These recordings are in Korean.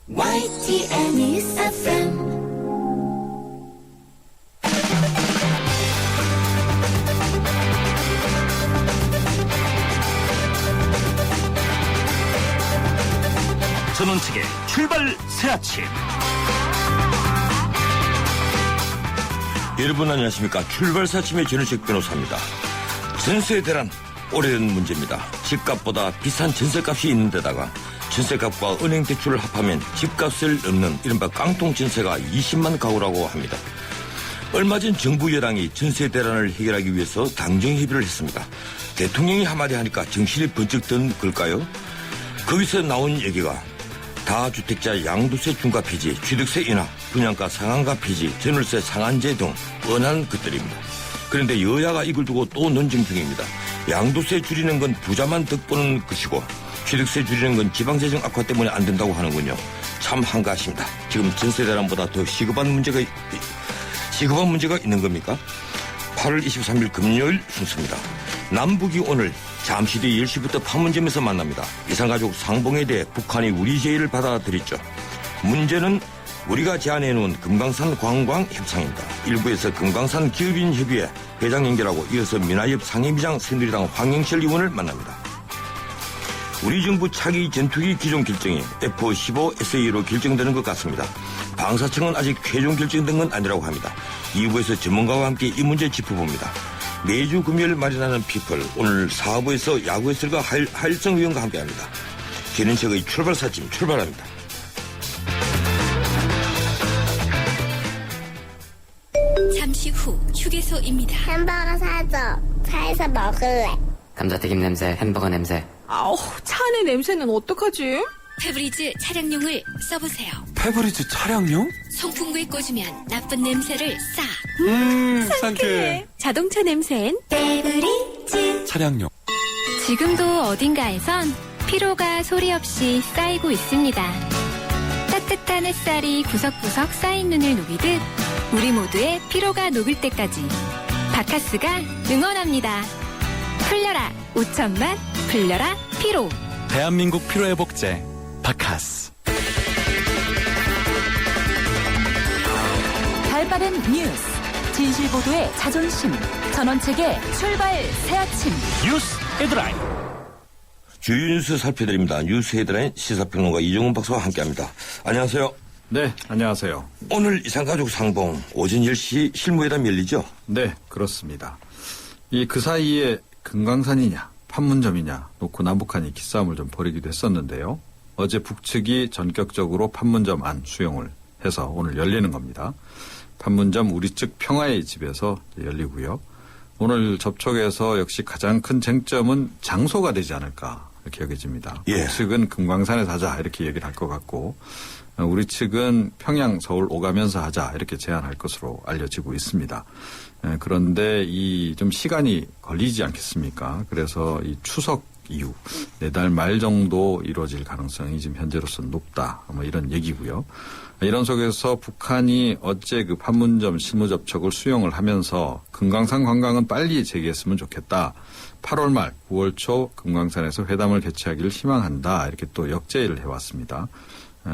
YTN News FM. 전원책의 출발 새 아침. 여러분 안녕하십니까. 출발 새 아침의 전원책 변호사입니다. 전세 대란 오래된 문제입니다. 집값보다 비싼 전세값이 있는 데다가 전세값과 은행 대출을 합하면 집값을 넘는 이른바 깡통 전세가 20만 가구라고 합니다. 얼마 전 정부 여당이 전세 대란을 해결하기 위해서 당정 협의를 했습니다. 대통령이 한마디 하니까 정신이 번쩍 든 걸까요? 거기서 나온 얘기가 다주택자 양도세 중과 폐지, 취득세 인하, 분양가 상한가 폐지, 전월세 상한제 등 뻔한 것들입니다. 그런데 여야가 이걸 두고 또 논쟁 중입니다. 양도세 줄이는 건 부자만 덕보는 것이고 취득세 줄이는 건 지방재정 악화 때문에 안 된다고 하는군요. 참 한가하십니다. 지금 전세 대란보다 더 시급한 문제가 있는 겁니까? 8월 23일 금요일 순서입니다. 남북이 오늘 잠시 뒤 10시부터 판문점에서 만납니다. 이산가족 상봉에 대해 북한이 우리 제의를 받아들였죠. 문제는 우리가 제안해놓은 금강산 관광협상입니다. 일부에서 금강산 기업인협의회 회장 연결하고 이어서 민하협 상임위장 새누리당 황영철 의원을 만납니다. 우리 정부 차기 전투기 기종 결정이 F-15SA로 결정되는 것 같습니다. 방사청은 아직 최종 결정된 건 아니라고 합니다. 2부에서 전문가와 함께 이 문제 짚어봅니다. 매주 금요일 마련하는 피플, 오늘 4부에서 야구 해설가 하일성 위원과 함께합니다. 전인책의 출발 사진 출발합니다. 잠시 후 휴게소입니다. 햄버거 사줘. 차에서 먹을래. 감자튀김 냄새, 햄버거 냄새. 아우, 차 안의 냄새는 어떡하지? 페브리즈 차량용을 써보세요. 페브리즈 차량용? 송풍구에 꽂으면 나쁜 냄새를 싹. 상쾌해. 자동차 냄새엔 페브리즈. 차량용. 지금도 어딘가에선 피로가 소리 없이 쌓이고 있습니다. 따뜻한 햇살이 구석구석 쌓인 눈을 녹이듯 우리 모두의 피로가 녹을 때까지 바카스가 응원합니다. 풀려라 5천만 풀려라 피로. 대한민국 피로회복제 바카스. 발빠른 뉴스, 진실보도의 자존심, 전원책의 출발 새아침. 뉴스 헤드라인. 주요 뉴스 살펴드립니다. 뉴스 헤드라인 시사평론가 이종훈 박사와 함께합니다. 안녕하세요. 네, 안녕하세요. 오늘 이산가족 상봉 오전 10시 실무회담 열리죠? 네, 그렇습니다. 그 사이에 금강산이냐 판문점이냐 놓고 남북한이 기싸움을 좀 벌이기도 했었는데요. 어제 북측이 전격적으로 판문점 안 수용을 해서 오늘 열리는 겁니다. 판문점 우리 측 평화의 집에서 열리고요. 오늘 접촉에서 역시 가장 큰 쟁점은 장소가 되지 않을까 이렇게 여겨집니다. 예. 북측은 금강산에서 하자 이렇게 얘기를 할 것 같고 우리 측은 평양, 서울 오가면서 하자 이렇게 제안할 것으로 알려지고 있습니다. 그런데 좀 시간이 걸리지 않겠습니까? 그래서 이 추석 이후 4달 말 정도 이루어질 가능성이 지금 현재로서는 높다. 뭐 이런 얘기고요. 이런 속에서 북한이 어제 그 판문점 실무 접촉을 수용을 하면서 금강산 관광은 빨리 재개했으면 좋겠다. 8월 말 9월 초 금강산에서 회담을 개최하기를 희망한다. 이렇게 또 역제의를 해왔습니다.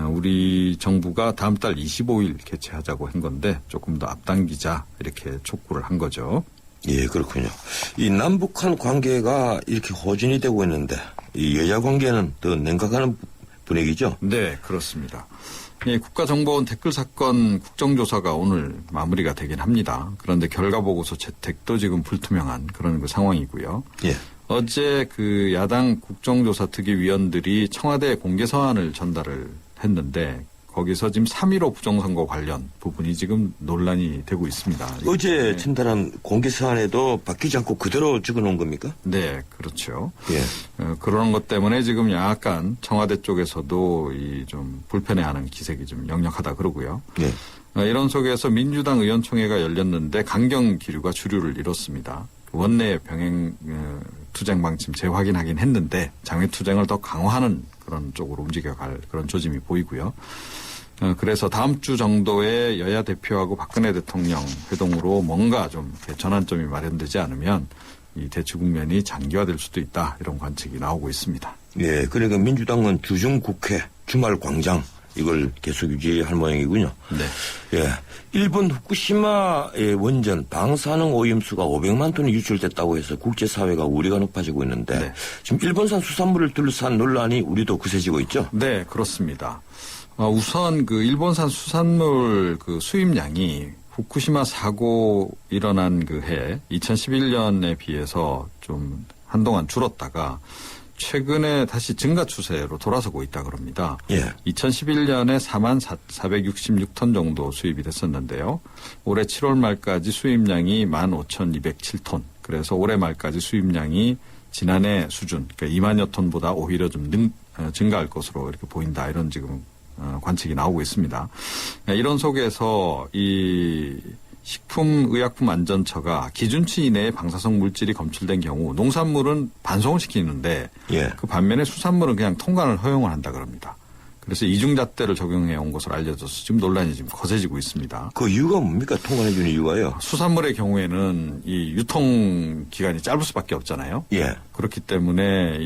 우리 정부가 다음 달 25일 개최하자고 한 건데 조금 더 앞당기자 이렇게 촉구를 한 거죠. 예, 그렇군요. 이 남북한 관계가 이렇게 호전이 되고 있는데 이 여야 관계는 더 냉각하는 분위기죠? 네, 그렇습니다. 국가정보원 댓글 사건 국정조사가 오늘 마무리가 되긴 합니다. 그런데 결과 보고서 채택도 지금 불투명한 그런 그 상황이고요. 예. 어제 그 야당 국정조사 특위위원들이 청와대 공개 서한을 전달을 했는데 거기서 지금 3.15 부정선거 관련 부분이 지금 논란이 되고 있습니다. 어제 전달한 공개 사안에도 바뀌지 않고 그대로 적어놓은 겁니까? 네, 그렇죠. 예. 그런 것 때문에 지금 약간 청와대 쪽에서도 좀 불편해하는 기색이 좀 역력하다 그러고요. 예. 이런 속에서 민주당 의원총회가 열렸는데 강경 기류가 주류를 이뤘습니다. 원내 병행 투쟁 방침 재확인하긴 했는데 장외 투쟁을 더 강화하는 그런 쪽으로 움직여갈 그런 조짐이 보이고요. 그래서 다음 주 정도에 여야 대표하고 박근혜 대통령 회동으로 뭔가 좀 전환점이 마련되지 않으면 이 대치 국면이 장기화될 수도 있다 이런 관측이 나오고 있습니다. 예, 그러니까 민주당은 주중 국회, 주말 광장 이걸 계속 유지할 모양이군요. 네. 예. 일본 후쿠시마의 원전 방사능 오염수가 500만 톤이 유출됐다고 해서 국제사회가 우려가 높아지고 있는데 네. 지금 일본산 수산물을 둘러싼 논란이 우리도 거세지고 있죠? 네, 그렇습니다. 우선 그 일본산 수산물 그 수입량이 후쿠시마 사고 일어난 그 해 2011년에 비해서 좀 한동안 줄었다가 최근에 다시 증가 추세로 돌아서고 있다 그럽니다. 예. 2011년에 4466톤 정도 수입이 됐었는데요. 올해 7월 말까지 수입량이 15,207톤. 그래서 올해 말까지 수입량이 지난해 수준, 그러니까 2만여 톤보다 오히려 좀 증가할 것으로 이렇게 보인다. 이런 지금 관측이 나오고 있습니다. 이런 속에서 이 식품의약품안전처가 기준치 이내에 방사성 물질이 검출된 경우 농산물은 반송을 시키는데 예. 그 반면에 수산물은 그냥 통관을 허용을 한다 그럽니다. 그래서 이중잣대를 적용해 온 것으로 알려져서 지금 논란이 지금 거세지고 있습니다. 그 이유가 뭡니까? 통관해 주는 이유가요? 수산물의 경우에는 이 유통 기간이 짧을 수밖에 없잖아요. 예. 그렇기 때문에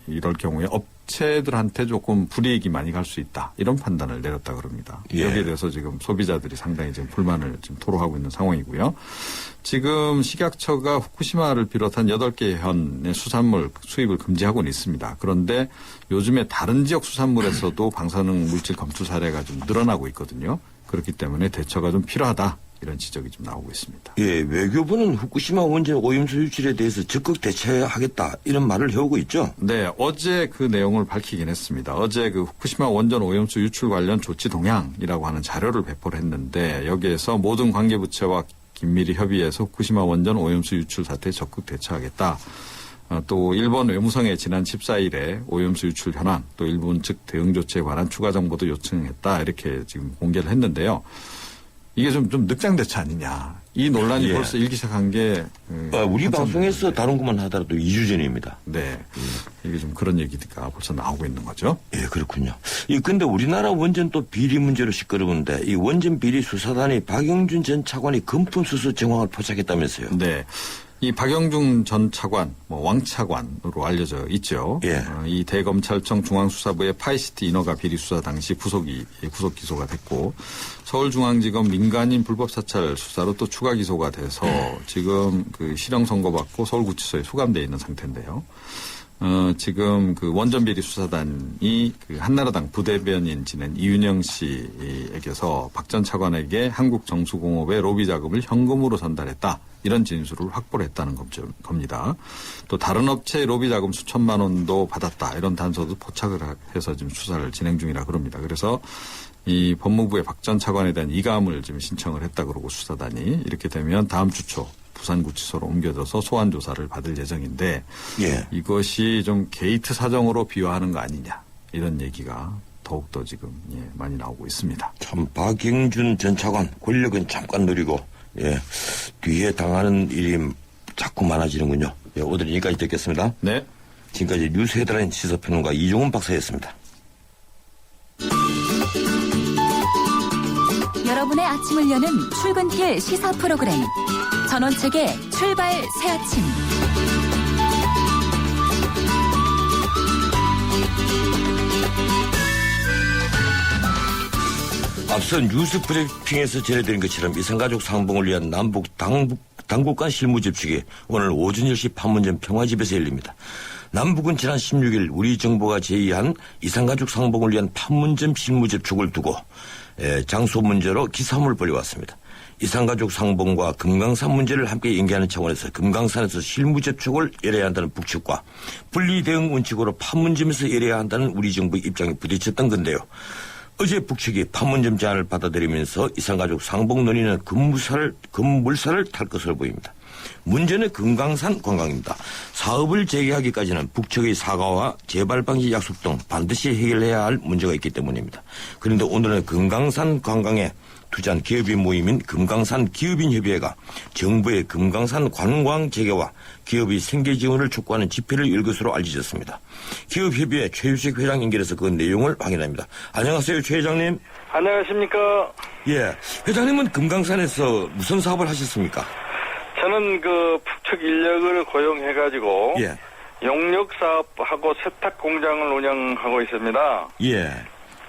이럴 경우에 업체들한테 조금 불이익이 많이 갈 수 있다. 이런 판단을 내렸다 그럽니다. 예. 여기에 대해서 지금 소비자들이 상당히 지금 불만을 지금 토로하고 있는 상황이고요. 지금 식약처가 후쿠시마를 비롯한 8개 현의 수산물 수입을 금지하고는 있습니다. 그런데 요즘에 다른 지역 수산물에서도 방사능 물질 검출 사례가 좀 늘어나고 있거든요. 그렇기 때문에 대처가 좀 필요하다. 이런 지적이 좀 나오고 있습니다. 예, 외교부는 후쿠시마 원전 오염수 유출에 대해서 적극 대처하겠다 이런 말을 해오고 있죠. 네, 어제 그 내용을 밝히긴 했습니다. 어제 그 후쿠시마 원전 오염수 유출 관련 조치 동향이라고 하는 자료를 배포를 했는데 여기에서 모든 관계부처와 긴밀히 협의해서 후쿠시마 원전 오염수 유출 사태에 적극 대처하겠다. 또 일본 외무성에 지난 14일에 오염수 유출 현황 또 일본 측 대응 조치에 관한 추가 정보도 요청했다. 이렇게 지금 공개를 했는데요. 이게 좀 늑장 대처 아니냐. 이 논란이 예. 벌써 일기 시작한 게. 우리 방송에서 다룬 것만 하더라도 2주 전입니다. 네. 이게 좀 그런 얘기가 벌써 나오고 있는 거죠. 예, 그렇군요. 근데 우리나라 원전 또 비리 문제로 시끄러운데 이 원전 비리 수사단이 박영준 전 차관이 금품 수수 정황을 포착했다면서요. 네. 이 박영중 전 차관, 왕차관으로 알려져 있죠. 예. 이 대검찰청 중앙수사부의 파이시티 인허가 비리 수사 당시 구속 기소가 됐고 서울중앙지검 민간인 불법 사찰 수사로 또 추가 기소가 돼서 지금 그 실형 선고받고 서울구치소에 수감되어 있는 상태인데요. 지금 그 원전비리 수사단이 그 한나라당 부대변인 지낸 이윤영 씨에게서 박 전 차관에게 한국정수공업의 로비 자금을 현금으로 전달했다. 이런 진술을 확보를 했다는 겁니다. 또 다른 업체의 로비 자금 수천만 원도 받았다. 이런 단서도 포착을 해서 지금 수사를 진행 중이라 그럽니다. 그래서 이 법무부의 박 전 차관에 대한 이감을 지금 신청을 했다 그러고 수사단이 이렇게 되면 다음 주 초 부산구치소로 옮겨져서 소환 조사를 받을 예정인데 예. 이것이 좀 게이트 사정으로 비화하는 거 아니냐 이런 얘기가 더욱더 지금 많이 나오고 있습니다. 참 박영준 전 차관 권력은 잠깐 누리고 뒤에 당하는 일이 자꾸 많아지는군요. 오늘은 여기까지 듣겠습니다. 네. 지금까지 뉴스 헤드라인 시사평론가 이종훈 박사였습니다. 여러분의 아침을 여는 출근길 시사 프로그램 전원책의 출발 새아침. 앞서 뉴스 브리핑에서 전해드린 것처럼 이산가족 상봉을 위한 남북 당국 간 실무 접촉이 오늘 오전 10시 판문점 평화집에서 열립니다. 남북은 지난 16일 우리 정부가 제의한 이산가족 상봉을 위한 판문점 실무 접촉을 두고 장소 문제로 기싸움을 벌여왔습니다. 이산가족 상봉과 금강산 문제를 함께 연계하는 차원에서 금강산에서 실무 접촉을 열어야 한다는 북측과 분리 대응 원칙으로 판문점에서 열어야 한다는 우리 정부의 입장이 부딪혔던 건데요. 어제 북측이 판문점 제안을 받아들이면서 이산가족 상봉 논의는 급물살을 탈 것으로 보입니다. 문제는 금강산 관광입니다. 사업을 재개하기까지는 북측의 사과와 재발 방지 약속 등 반드시 해결해야 할 문제가 있기 때문입니다. 그런데 오늘은 금강산 관광에 투자한 기업인 모임인 금강산 기업인협의회가 정부의 금강산 관광 재개와 기업의 생계 지원을 촉구하는 집회를 열 것으로 알려졌습니다. 기업협의회 최유식 회장 연결해서 그 내용을 확인합니다. 안녕하세요, 최 회장님. 안녕하십니까. 예, 회장님은 금강산에서 무슨 사업을 하셨습니까? 저는 그 북측 인력을 고용해가지고 용역 사업하고 세탁 공장을 운영하고 있습니다. 예.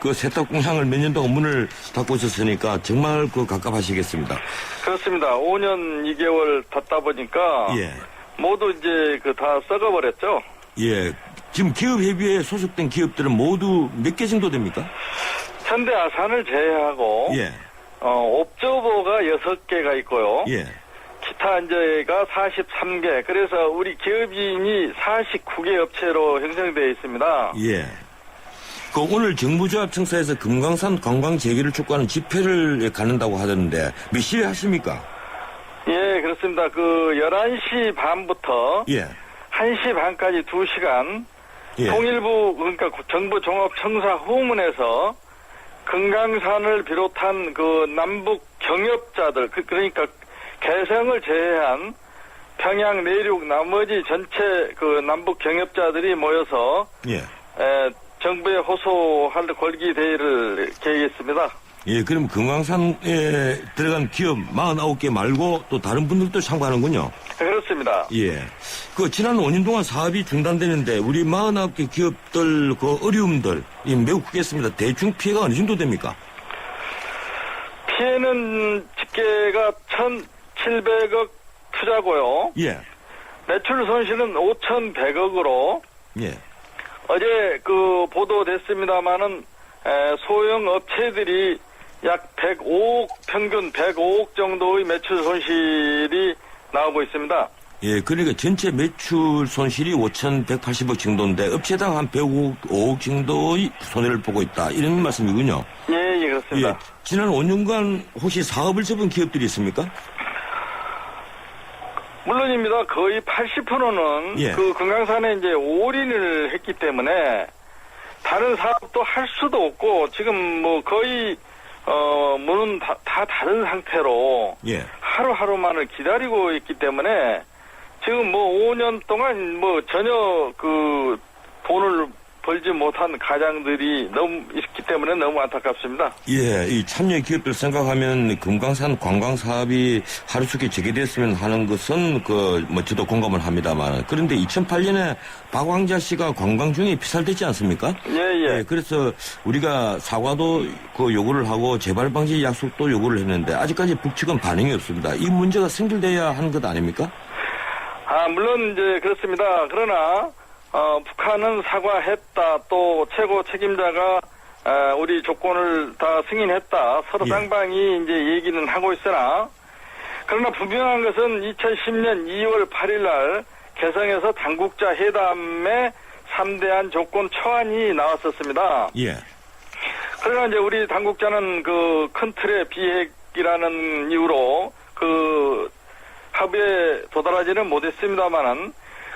그 세탁 공장을 몇 년 동안 문을 닫고 있었으니까 정말 그 갑갑하시겠습니다. 그렇습니다. 5년 2개월 닫다 보니까 예. 모두 이제 그 다 썩어버렸죠. 예. 지금 기업회비에 소속된 기업들은 모두 몇 개 정도 됩니까? 현대아산을 제외하고 예. 옵저버가 6개가 있고요. 예. 기타 이제가 43개. 그래서 우리 기업인이 49개 업체로 형성되어 있습니다. 예. 그 오늘 정부조합청사에서 금강산 관광 재개를 촉구하는 집회를 갖는다고 하던데 몇 시에 하십니까? 예, 그렇습니다. 그 11시 반부터 예. 1시 반까지 2시간 예. 통일부 그러니까 정부 종합청사 후문에서 금강산을 비롯한 그 남북 경협자들 그러니까 개성을 제외한 평양 내륙 나머지 전체 그 남북 경협자들이 모여서 예. 정부에 호소할 걸기 대회를 계획했습니다. 예, 그럼 금강산에 들어간 기업 49개 말고 또 다른 분들도 참가하는군요. 그렇습니다. 예. 그 지난 5년 동안 사업이 중단되는데 우리 49개 기업들 그 어려움들 매우 크겠습니다. 대충 피해가 어느 정도 됩니까? 피해는 집계가 1,700억 투자고요. 예. 매출 손실은 5,100억으로 예. 어제 그 보도됐습니다마는 소형 업체들이 약 105억 평균 105억 정도의 매출 손실이 나오고 있습니다. 예, 그러니까 전체 매출 손실이 5,180억 정도인데 업체당 한 105억 정도의 손해를 보고 있다. 이런 말씀이군요. 예, 그렇습니다. 예, 지난 5년간 혹시 사업을 접은 기업들이 있습니까? 물론입니다. 거의 80%는 예. 그 금강산에 이제 올인을 했기 때문에 다른 사업도 할 수도 없고 지금 뭐 거의 문은 다 닫은 상태로 예. 하루하루만을 기다리고 있기 때문에 지금 뭐 5년 동안 뭐 전혀 그 돈을 벌지 못한 가장들이 너무 있기 때문에 너무 안타깝습니다. 예, 이 참여 기업들 생각하면 금강산 관광 사업이 하루속에 재개됐으면 하는 것은 저도 공감을 합니다만 그런데 2008년에 박왕자 씨가 관광 중에 피살됐지 않습니까? 예. 그래서 우리가 사과도 그 요구를 하고 재발 방지 약속도 요구를 했는데 아직까지 북측은 반응이 없습니다. 이 문제가 생길돼야 하는 것 아닙니까? 물론 이제 그렇습니다. 그러나 북한은 사과했다. 또 최고 책임자가 우리 조건을 다 승인했다. 서로 쌍방이 이제 얘기는 하고 있으나 그러나 분명한 것은 2010년 2월 8일 날 개성에서 당국자 회담에 3대한 조건 초안이 나왔었습니다. 예. 그러나 이제 우리 당국자는 그 큰 틀의 비핵이라는 이유로 그 합의에 도달하지는 못했습니다만은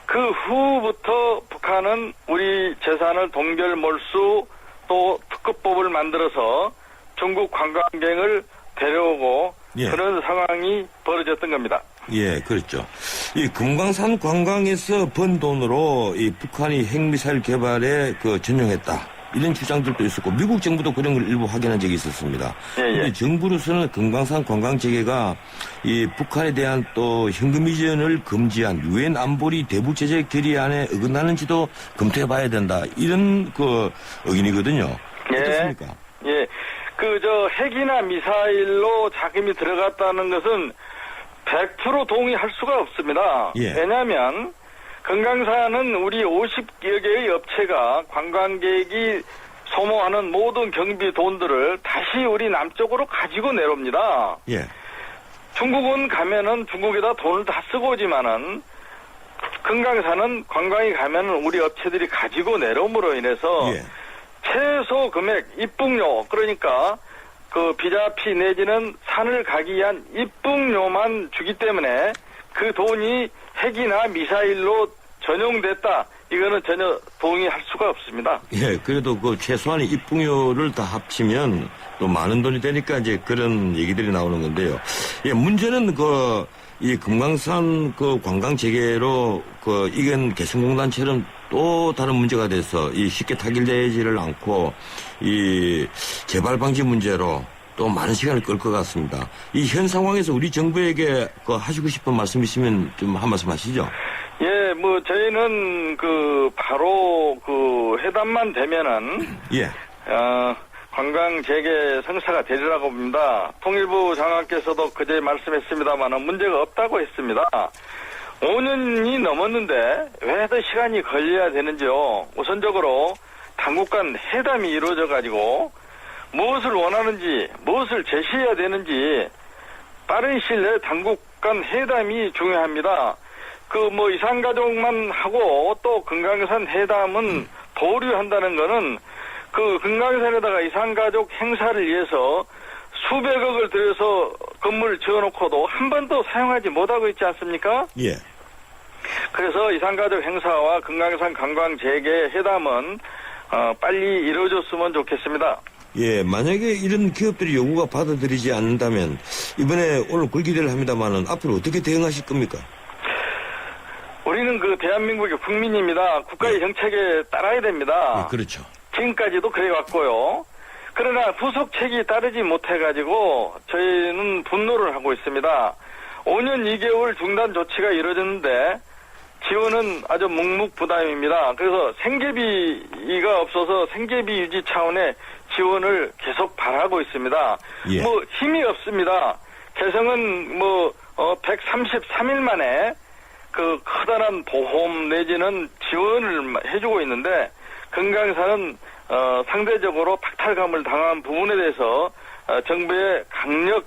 그 후부터 북한은 우리 재산을 동결몰수 또 특급법을 만들어서 중국 관광객을 데려오고 그런 상황이 벌어졌던 겁니다. 예, 그렇죠. 이 금강산 관광에서 번 돈으로 이 북한이 핵미사일 개발에 전용했다. 이런 주장들도 있었고 미국 정부도 그런 걸 일부 확인한 적이 있었습니다. 그런데 정부로서는 금강산 관광 재개가 이 북한에 대한 또 현금 이전을 금지한 유엔 안보리 대북 제재 결의안에 어긋나는지도 검토해봐야 된다. 이런 의견이거든요. 어떻습니까? 예, 핵이나 미사일로 자금이 들어갔다는 것은 100% 동의할 수가 없습니다. 왜냐하면 금강산은 우리 50여 개의 업체가 관광객이 소모하는 모든 경비 돈들을 다시 우리 남쪽으로 가지고 내려옵니다. 예. 중국은 가면은 중국에다 돈을 다 쓰고 오지만은 금강산은 관광이 가면은 우리 업체들이 가지고 내려옴으로 인해서 최소 금액 입북료 그러니까 그 비자피 내지는 산을 가기 위한 입북료만 주기 때문에 그 돈이 핵이나 미사일로 전용됐다. 이거는 전혀 동의할 수가 없습니다. 예, 그래도 최소한의 입북료를 다 합치면 또 많은 돈이 되니까 이제 그런 얘기들이 나오는 건데요. 예, 문제는 이 금강산 관광 재개로 이건 개성공단처럼 또 다른 문제가 돼서 이 쉽게 타결되지를 않고 이 재발 방지 문제로 또 많은 시간을 끌 것 같습니다. 이 현 상황에서 우리 정부에게 하시고 싶은 말씀 있으면 좀 한 말씀 하시죠. 예, 저희는 바로 회담만 되면은 관광 재개 성사가 되리라고 봅니다. 통일부 장관께서도 그제 말씀했습니다만 문제가 없다고 했습니다. 5년이 넘었는데 왜 더 시간이 걸려야 되는지요. 우선적으로 당국 간 회담이 이루어져가지고 무엇을 원하는지 무엇을 제시해야 되는지 빠른 시일 내에 당국 간 회담이 중요합니다. 이산가족만 하고 또 금강산 회담은 보류한다는 거는 그 금강산에다가 이산가족 행사를 위해서 수백억을 들여서 건물을 지어놓고도 한 번도 사용하지 못하고 있지 않습니까? 예. 그래서 이산가족 행사와 금강산 관광 재개 회담은 빨리 이루어졌으면 좋겠습니다. 예, 만약에 이런 기업들이 요구가 받아들이지 않는다면 이번에 오늘 굴기대를 합니다만은 앞으로 어떻게 대응하실 겁니까? 우리는 대한민국의 국민입니다. 국가의 정책에 따라야 됩니다. 예, 그렇죠. 지금까지도 그래왔고요. 그러나 후속책이 따르지 못해가지고 저희는 분노를 하고 있습니다. 5년 2개월 중단 조치가 이루어졌는데 지원은 아주 묵묵부담입니다. 그래서 생계비가 없어서 생계비 유지 차원의 지원을 계속 바라고 있습니다. 예. 힘이 없습니다. 개성은 133일 만에 커다란 보험 내지는 지원을 해주고 있는데 금강산은 상대적으로 박탈감을 당한 부분에 대해서 정부에 강력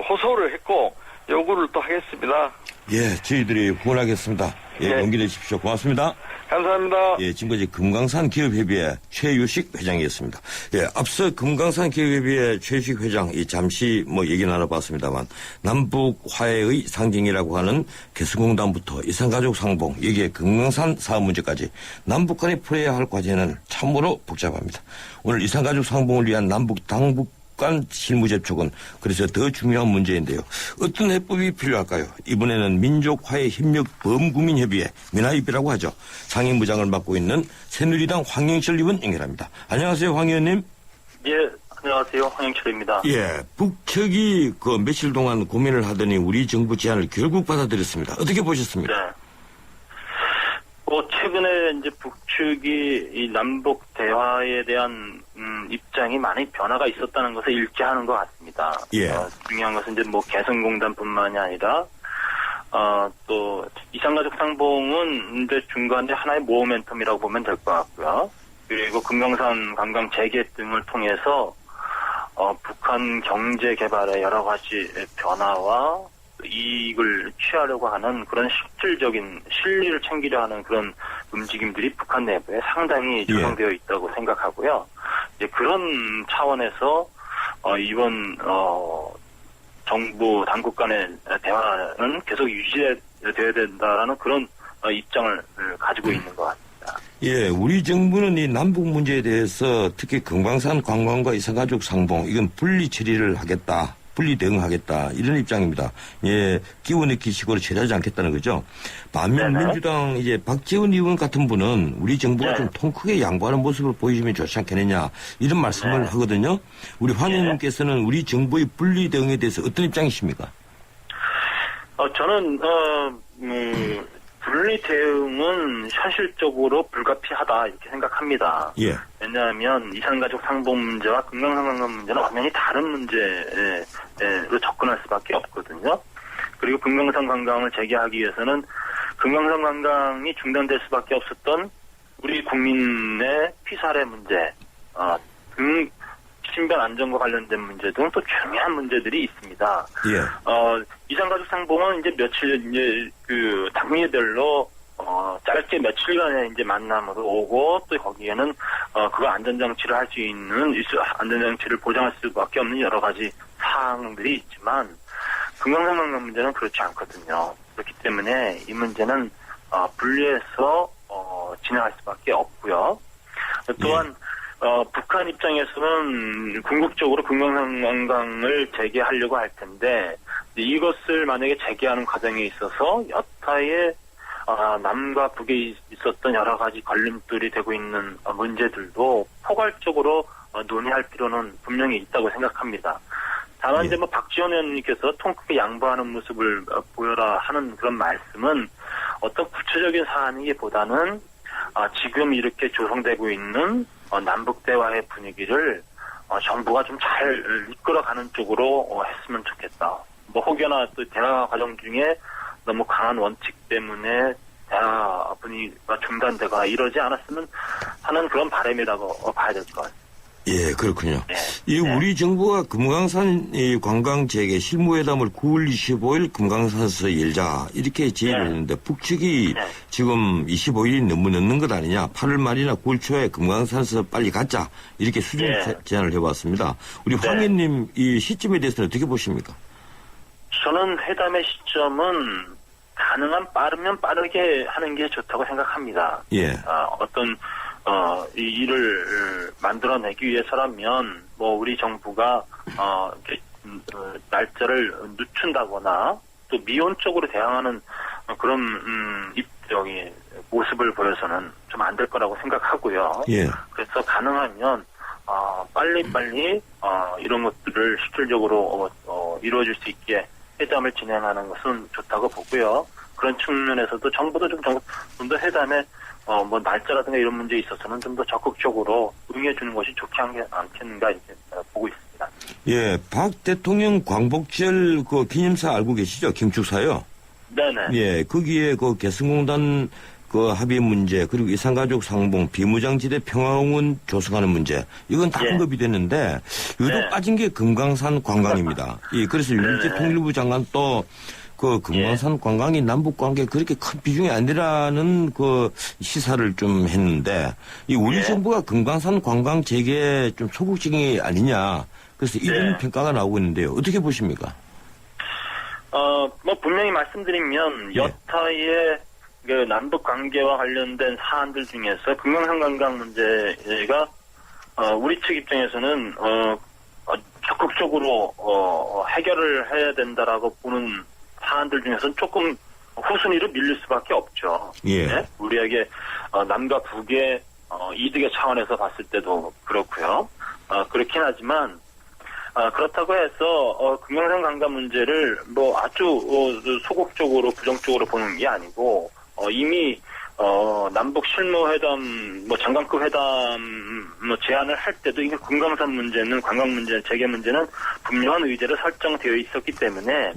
호소를 했고 요구를 또 하겠습니다. 예, 저희들이 후원하겠습니다. 예, 용기 내십시오. 고맙습니다. 감사합니다. 예, 지금까지 금강산 기업협의회 최유식 회장이었습니다. 예, 앞서 금강산 기업협의회 최유식 회장 잠시 얘기 나눠봤습니다만 남북 화해의 상징이라고 하는 개성공단부터 이산가족 상봉, 여기에 금강산 사업 문제까지 남북 간에 풀어야 할 과제는 참으로 복잡합니다. 오늘 이산가족 상봉을 위한 남북 당북 간 실무 접촉은 그래서 더 중요한 문제인데요. 어떤 해법이 필요할까요? 이번에는 민족화해협력 범국민협의회 민화협의라고 하죠. 상임부장을 맡고 있는 새누리당 황영철 의원 연결합니다. 안녕하세요, 황 의원님. 예, 안녕하세요, 황영철입니다. 예, 북측이 며칠 동안 고민을 하더니 우리 정부 제안을 결국 받아들였습니다. 어떻게 보셨습니까? 네. 최근에 이제 북측이 이 남북 대화에 대한 입장이 많이 변화가 있었다는 것을 일치하는 것 같습니다. 예. 중요한 것은 이제 개성공단뿐만이 아니라 또 이산가족 상봉은 이제 중간에 하나의 모멘텀이라고 보면 될 것 같고요. 그리고 금강산 관광 재개 등을 통해서 북한 경제 개발의 여러 가지 변화와 이익을 취하려고 하는 그런 실질적인 실리를 챙기려 하는 그런 움직임들이 북한 내부에 상당히 조성되어 있다고 생각하고요. 이제 그런 차원에서 이번 정부 당국 간의 대화는 계속 유지되어야 된다라는 그런 입장을 가지고 있는 것 같습니다. 예, 우리 정부는 이 남북 문제에 대해서 특히 금강산 관광과 이산가족 상봉 이건 분리 처리를 하겠다. 분리 대응하겠다 이런 입장입니다. 예, 기원의 기식으로 처리하지 않겠다는 거죠. 반면 네네. 민주당 박지원 의원 같은 분은 우리 정부가 좀 통 크게 양보하는 모습을 보여주면 좋지 않겠느냐 이런 말씀을 하거든요. 우리 황 의원님께서는 우리 정부의 분리 대응에 대해서 어떤 입장이십니까? 저는 분리 대응은 현실적으로 불가피하다 이렇게 생각합니다. 예. 왜냐하면 이산가족 상봉 문제와 금강산 관광 문제는 완전히 다른 문제로 접근할 수밖에 없거든요. 그리고 금강산 관광을 재개하기 위해서는 금강산 관광이 중단될 수밖에 없었던 우리 국민의 피살의 문제 등 신변 안전과 관련된 문제 등 또 중요한 문제들이 있습니다. 예. 이산가족 상봉은 이제 며칠 당일별로 짧게 며칠간의 이제 만남으로 오고 또 거기에는 그거 안전장치를 할 수 있는 안전장치를 보장할 수밖에 없는 여러 가지 사항들이 있지만 금강산 관광 문제는 그렇지 않거든요. 그렇기 때문에 이 문제는 분리해서 진행할 수밖에 없고요. 또한 북한 입장에서는 궁극적으로 금강산 관광을 재개하려고 할 텐데 이것을 만약에 재개하는 과정에 있어서 여타의 남과 북에 있었던 여러 가지 걸림돌이 되고 있는 문제들도 포괄적으로 논의할 필요는 분명히 있다고 생각합니다. 다만 이제 박지원 의원님께서 통 크게 양보하는 모습을 보여라 하는 그런 말씀은 어떤 구체적인 사안이기보다는 지금 이렇게 조성되고 있는 남북 대화의 분위기를 정부가 좀 잘 이끌어가는 쪽으로 했으면 좋겠다. 뭐 혹여나 또 대화 과정 중에 너무 강한 원칙 때문에 대화 분위기가 중단되거나 이러지 않았으면 하는 그런 바람이라고 봐야 될 것 같습니다. 예, 그렇군요. 네. 이 우리 정부가 금강산 이 관광 재개 실무회담을 9월 25일 금강산에서 열자 이렇게 제의를 했는데 북측이 지금 25일이 너무 늦는 것 아니냐. 8월 말이나 9월 초에 금강산에서 빨리 갖자 이렇게 수정 제안을 해봤습니다. 우리 황 의원님 이 시점에 대해서는 어떻게 보십니까? 저는 회담의 시점은 가능한 빠르면 빠르게 하는 게 좋다고 생각합니다. 예. 이 일을 만들어내기 위해서라면, 뭐, 우리 정부가, 날짜를 늦춘다거나, 또 미온적으로 대항하는 그런, 모습을 보여서는 좀 안 될 거라고 생각하고요. 예. 그래서 가능하면, 빨리빨리, 이런 것들을 실질적으로, 이루어질 수 있게 회담을 진행하는 것은 좋다고 보고요. 그런 측면에서도 정부도 좀 더 회담에 뭐 날짜라든가 이런 문제에 있어서는 좀 더 적극적으로 응해주는 것이 좋지 않겠는가 이렇게 보고 있습니다. 예, 박 대통령 광복절 그 기념사 알고 계시죠? 경축사요. 네네. 예, 거기에 그 개성공단 그 합의 문제 그리고 이산가족 상봉 비무장지대 평화공원 조성하는 문제 이건 다 언급이 됐는데 유독 빠진 게 금강산 관광입니다. 예, 그래서 윤석열 통일부 장관 또 그 금강산 관광이 남북 관계에 그렇게 큰 비중이 아니라는 그 시사를 좀 했는데 이 우리 정부가 금강산 관광 재개에 좀 소극적이 아니냐. 그래서 이런 평가가 나오고 있는데요. 어떻게 보십니까? 뭐 분명히 말씀드리면 여타의 그 남북 관계와 관련된 사안들 중에서 금강산 관광 문제가 우리 측 입장에서는 적극적으로 해결을 해야 된다라고 보는 사안들 중에서는 조금 후순위로 밀릴 수밖에 없죠. 예. 네? 우리에게 남과 북의 이득의 차원에서 봤을 때도 그렇고요. 그렇긴 하지만 그렇다고 해서 금강산 관광 문제를 뭐 아주 소극적으로 부정적으로 보는 게 아니고 이미 남북 실무회담, 뭐 장관급 회담 뭐 제안을 할 때도 이게 금강산 문제는 관광 문제, 재개 문제는 분명한 의제로 설정되어 있었기 때문에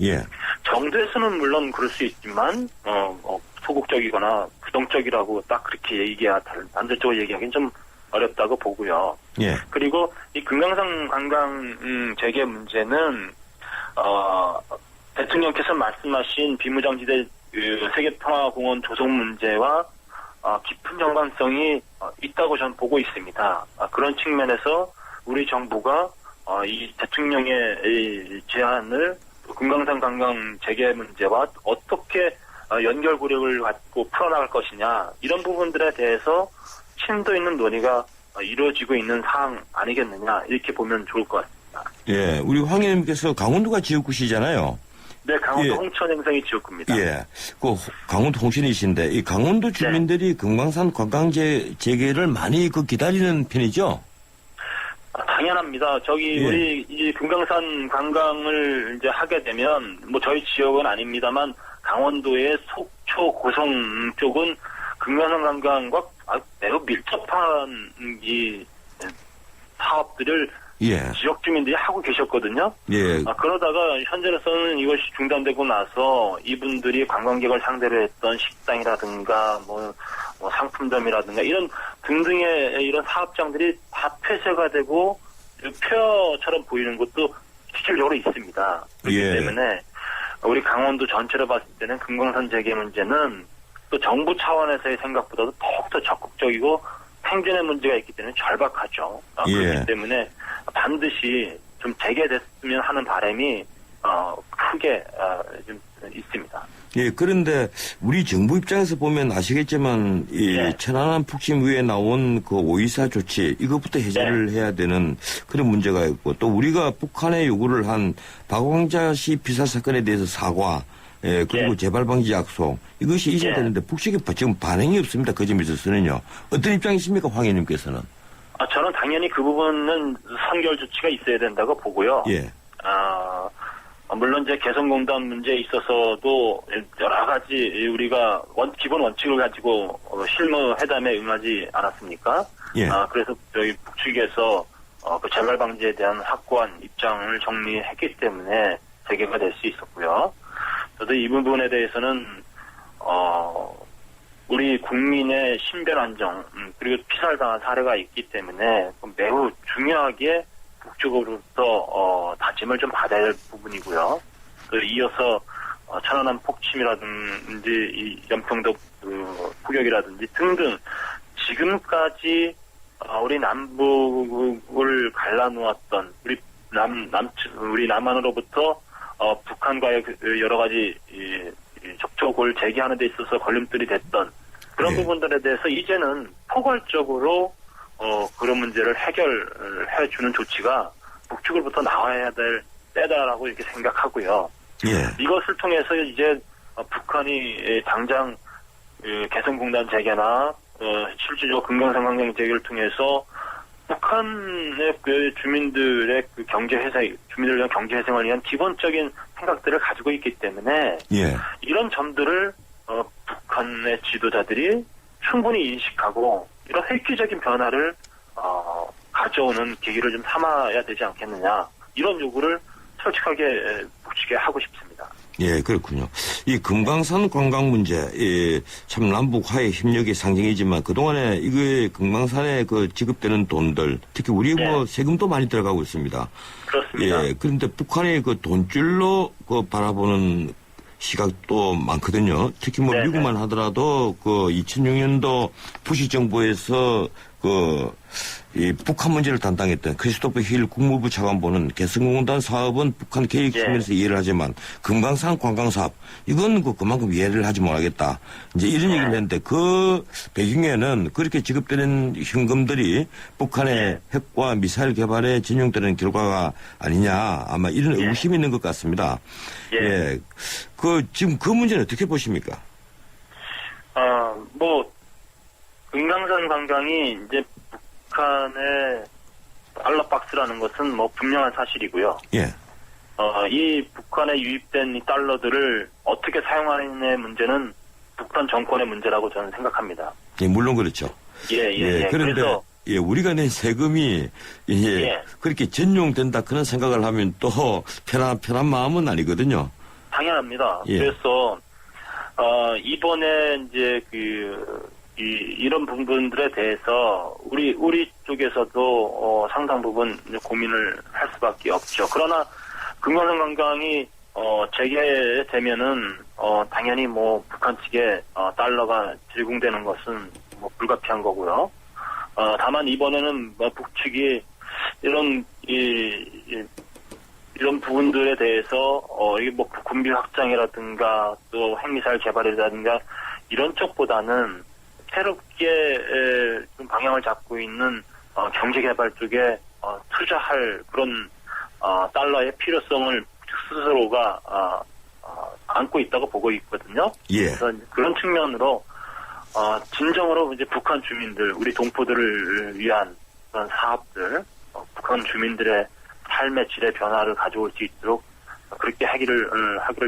정도에서는 물론 그럴 수 있지만 소극적이거나 부정적이라고 딱 그렇게 단절적으로 얘기하기는 좀 어렵다고 보고요. 예. 그리고 이 금강산 관광 재개 문제는 대통령께서 말씀하신 비무장지대 세계평화공원 조성 문제와 깊은 연관성이 있다고 저는 보고 있습니다. 그런 측면에서 우리 정부가 이 대통령의 이 제안을 금강산 관광 재개 문제와 어떻게 연결고리를 갖고 풀어나갈 것이냐 이런 부분들에 대해서 심도 있는 논의가 이루어지고 있는 사항 아니겠느냐 이렇게 보면 좋을 것 같습니다. 예, 우리 황 의원님께서 강원도가 지역구시잖아요. 네, 강원도 홍천 행성이 지역구입니다. 예, 그 강원도 홍천이신데 이 강원도 주민들이 금강산 관광 재개를 많이 기다리는 편이죠? 당연합니다. 우리 이 금강산 관광을 이제 하게 되면 뭐 저희 지역은 아닙니다만 강원도의 속초, 고성 쪽은 금강산 관광과 매우 밀접한 이 사업들을 지역 주민들이 하고 계셨거든요. 예. 그러다가 현재로서는 이것이 중단되고 나서 이분들이 관광객을 상대로 했던 식당이라든가 뭐 상품점이라든가 이런 등등의 이런 사업장들이 다 폐쇄가 되고 폐허처럼 보이는 것도 실질적으로 있습니다. 그렇기 때문에 우리 강원도 전체로 봤을 때는 금강산 재개 문제는 또 정부 차원에서의 생각보다도 더욱더 적극적이고 생존의 문제가 있기 때문에 절박하죠. 그렇기 때문에 반드시 좀 재개됐으면 하는 바람이 크게 좀 있습니다. 예, 그런데 우리 정부 입장에서 보면 아시겠지만 이 천안함 푹심 위에 나온 그 5.24 조치 이것부터 해제를 해야 되는 그런 문제가 있고 또 우리가 북한에 요구를 한 박광자 씨 비사 사건에 대해서 사과 그리고 재발 방지 약속 이것이 있어야 되는데 북측이 지금 반응이 없습니다. 그 점에 있어서는요. 어떤 입장이십니까, 황 의원님께서는? 저는 당연히 그 부분은 선결 조치가 있어야 된다고 보고요. 물론 이제 개성공단 문제에 있어서도 여러 가지 우리가 기본 원칙을 가지고 실무 회담에 응하지 않았습니까? 그래서 저희 북측에서 그 재발 방지에 대한 확고한 입장을 정리했기 때문에 재개가 될 수 있었고요. 저도 이 부분에 대해서는 우리 국민의 신변 안정 그리고 피살당한 사례가 있기 때문에 매우 중요하게 북쪽으로부터 다짐을 좀 받아야 할 부분이고요. 또 이어서 천안함 폭침이라든지 이 연평도 포격이라든지 등등 지금까지 우리 남북을 갈라놓았던 우리 남한으로부터 북한과의 여러 가지 접촉을 재개하는 데 있어서 걸림돌이 됐던 그런 부분들에 대해서 이제는 포괄적으로 그런 문제를 해결해 주는 조치가 북측으로부터 나와야 될 때다라고 이렇게 생각하고요. 이것을 통해서 이제 북한이 당장 개성공단 재개나 실질적으로 금강산 관광 재개를 통해서 북한의 그 주민들의 그 주민들을 위한 경제 회생을 위한 기본적인 생각들을 가지고 있기 때문에 이런 점들을 북한의 지도자들이 충분히 인식하고 이런 획기적인 변화를 가져오는 계기를 좀 삼아야 되지 않겠느냐 이런 요구를 솔직하게 북측에 하고 싶습니다. 예, 그렇군요. 이 금강산 관광 문제, 참 남북 화해 협력의 상징이지만 그동안에 이거에 금강산에 그 지급되는 돈들, 특히 우리 뭐 세금도 많이 들어가고 있습니다. 그렇습니다. 예, 그런데 북한의 그 돈줄로 그 바라보는 시각도 많거든요. 특히 뭐 미국만 하더라도 그 2006년도 부시 정부에서 이 북한 문제를 담당했던 크리스토퍼 힐 국무부 차관보는 개성공단 사업은 북한 계획 측면에서 이해를 하지만 금강산 관광 사업 이건 그만큼 이해를 하지 못하겠다. 이제 이런 얘기를 했는데 그 배경에는 그렇게 지급되는 현금들이 북한의 핵과 미사일 개발에 전용되는 결과가 아니냐 아마 이런 의구심이 있는 것 같습니다. 예. 지금 그 문제는 어떻게 보십니까? 금강산 관광이 이제 북한의 달러박스라는 것은 뭐 분명한 사실이고요. 이 북한에 유입된 이 달러들을 어떻게 사용하느냐의 문제는 북한 정권의 문제라고 저는 생각합니다. 예, 물론 그렇죠. 그런데 그래서 우리가 낸 세금이 그렇게 전용된다 그런 생각을 하면 또 편한 마음은 아니거든요. 당연합니다. 그래서 이번에 이제 이런 부분들에 대해서 우리 쪽에서도 상당 부분 고민을 할 수밖에 없죠. 그러나 금강산 관광이 재개되면은 당연히 뭐 북한 측에 달러가 제공되는 것은 뭐 불가피한 거고요. 다만 이번에는 북측이 이런 부분들에 대해서 이게 뭐 군비 확장이라든가 또 핵미사일 개발이라든가 이런 쪽보다는 새롭게 좀 방향을 잡고 있는 경제개발 쪽에 투자할 그런 달러의 필요성을 스스로가 안고 있다고 보고 있거든요. 그래서 그런 측면으로 진정으로 이제 북한 주민들, 우리 동포들을 위한 그런 사업들, 북한 주민들의 삶의 질의 변화를 가져올 수 있도록 그렇게 하기를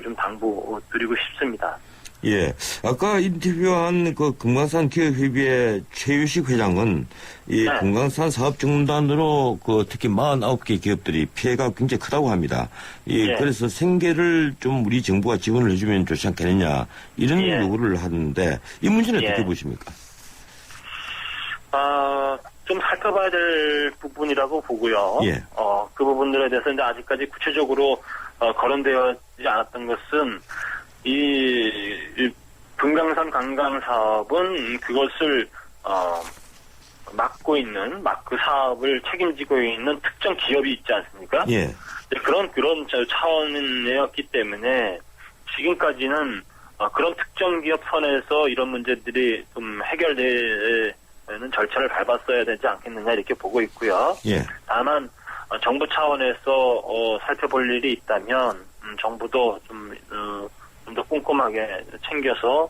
좀 당부드리고 싶습니다. 예. 아까 인터뷰한 그 금강산 기업협의회 최유식 회장은 이 금강산 사업정단으로 특히 49개 기업들이 피해가 굉장히 크다고 합니다. 그래서 생계를 좀 우리 정부가 지원을 해주면 좋지 않겠느냐 이런 요구를 하는데 이 문제는 어떻게 보십니까? 좀 살펴봐야 될 부분이라고 보고요. 그 부분들에 대해서 이제 아직까지 구체적으로 거론되어지지 않았던 것은 이 금강산 관광 사업은 그것을 맡고 있는 그 사업을 책임지고 있는 특정 기업이 있지 않습니까? 그런 차원이었기 때문에 지금까지는 그런 특정 기업 선에서 이런 문제들이 좀 해결되는 절차를 밟았어야 되지 않겠느냐 이렇게 보고 있고요. 다만 정부 차원에서 살펴볼 일이 있다면 정부도 좀 더 꼼꼼하게 챙겨서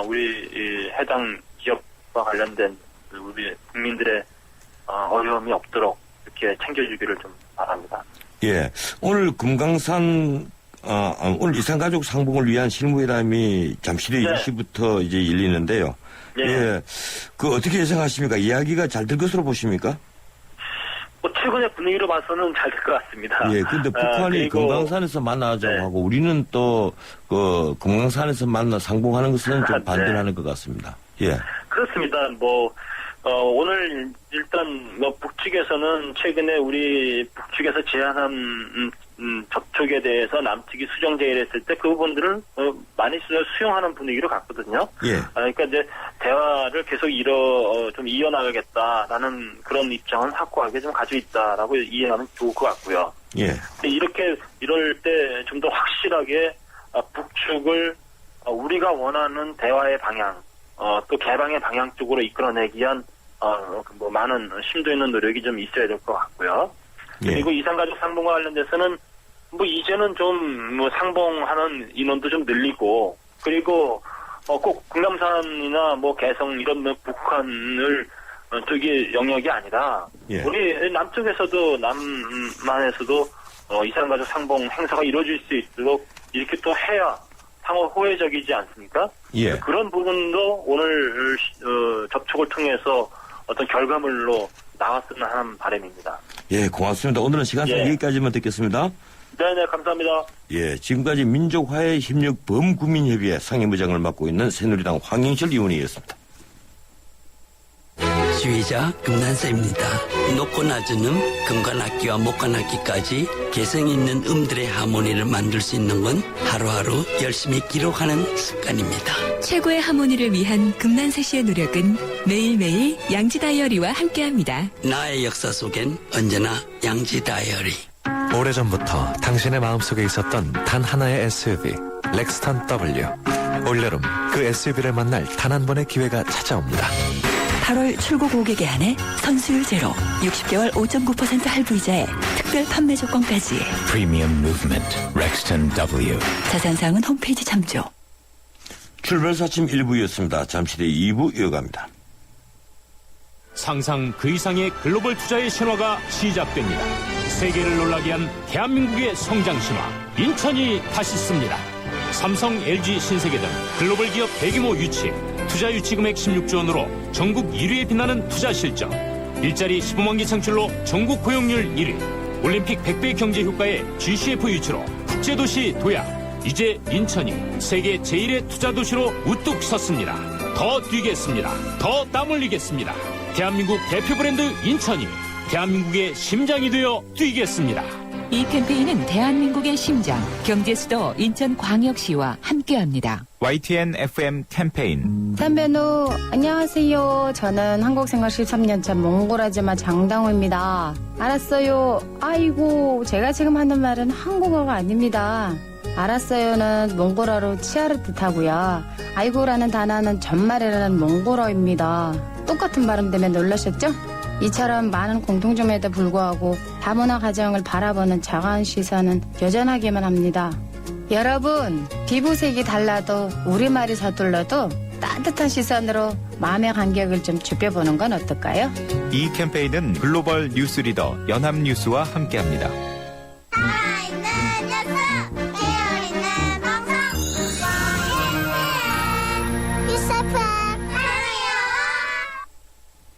우리 해당 기업과 관련된 우리 국민들의 어려움이 없도록 이렇게 챙겨주기를 좀 바랍니다. 오늘 금강산 오늘 이산가족 상봉을 위한 실무회담이 잠실에 10시부터 이제 열리는데요. 어떻게 예상하십니까? 이야기가 잘 될 것으로 보십니까? 뭐 최근의 분위기로 봐서는 잘 될 것 같습니다. 예, 근데 북한이 그리고- 금강산에서 만나자고 네. 하고 우리는 또 그 금강산에서 만나 상봉하는 것은 좀 네. 반대를 하는 것 같습니다. 예. 그렇습니다. 오늘 일단 북측에서는 최근에 우리 북측에서 제안한 접촉에 대해서 남측이 수정 제의를 했을 때 그 부분들을 많이 수용하는 분위기로 갔거든요. 예. 그러니까 이제 대화를 계속 좀 이어나가겠다라는 그런 입장은 확고하게 좀 가지고 있다라고 이해하면 좋을 것 같고요. 예. 근데 이럴 때 좀 더 확실하게 북측을 우리가 원하는 대화의 방향, 또 개방의 방향 쪽으로 이끌어내기 위한 많은 심도 있는 노력이 좀 있어야 될 것 같고요. 예. 그리고 이산가족 상봉과 관련돼서는 이제는 좀 상봉하는 인원도 좀 늘리고, 그리고 꼭 국남산이나 개성 이런 북한을 저기 영역이 아니라 예. 우리 남쪽에서도 남만에서도 이산가족 상봉 행사가 이루어질 수 있도록 이렇게 또 해야 상호 호혜적이지 않습니까? 예. 그런 부분도 오늘 접촉을 통해서 어떤 결과물로 나왔으면 하는 바람입니다. 예, 고맙습니다. 오늘은 시간상 예. 여기까지만 듣겠습니다. 네네, 감사합니다. 예, 지금까지 민족화해협력 범구민협의회 상임부장을 맡고 있는 새누리당 황영실 의원이었습니다. 지휘자 금난사입니다. 높고 낮은 금과 낙기와 목과 낙기까지 개성 있는 음들의 하모니를 만들 수 있는 건 하루하루 열심히 기록하는 습관입니다. 최고의 하모니를 위한 금난세 씨의 노력은 매일매일 양지 다이어리와 함께합니다. 나의 역사 속엔 언제나 양지 다이어리. 오래전부터 당신의 마음속에 있었던 단 하나의 SUV 렉스턴 W. 올여름 그 SUV를 만날 단 한 번의 기회가 찾아옵니다. 8월 출고 고객에 한해 선수율 제로, 60개월 5.9% 할부이자에 특별 판매 조건까지. 프리미엄 무브먼트 렉스턴 W. 자세한사항은 홈페이지 참조. 출발사침 1부였습니다. 잠시 뒤 2부 이어갑니다. 상상 그 이상의 글로벌 투자의 신화가 시작됩니다. 세계를 놀라게 한 대한민국의 성장 신화, 인천이 다시 씁니다. 삼성, LG, 신세계 등 글로벌 기업 대규모 유치, 투자 유치 금액 16조 원으로 전국 1위에 빛나는 투자 실적, 일자리 15만 개 창출로 전국 고용률 1위, 올림픽 100배 경제 효과의 GCF 유치로 국제도시 도약, 이제 인천이 세계 제1의 투자 도시로 우뚝 섰습니다. 더 뛰겠습니다. 더 땀 흘리겠습니다. 대한민국 대표 브랜드 인천이 대한민국의 심장이 되어 뛰겠습니다. 이 캠페인은 대한민국의 심장, 경제수도 인천광역시와 함께합니다. YTN FM 캠페인. 선배노 안녕하세요. 저는 한국생활 13년차 몽골아줌마 장당호입니다. 알았어요. 아이고, 제가 지금 하는 말은 한국어가 아닙니다. 알았어요는 몽골어로 치아를 뜻하고요. 아이고라는 단어는 전말이라는 몽골어입니다. 똑같은 발음 때문에 놀라셨죠? 이처럼 많은 공통점에도 불구하고 다문화 가정을 바라보는 차가운 시선은 여전하기만 합니다. 여러분, 피부색이 달라도 우리말이 서툴러도 따뜻한 시선으로 마음의 간격을 좀 좁혀보는 건 어떨까요? 이 캠페인은 글로벌 뉴스 리더 연합뉴스와 함께합니다.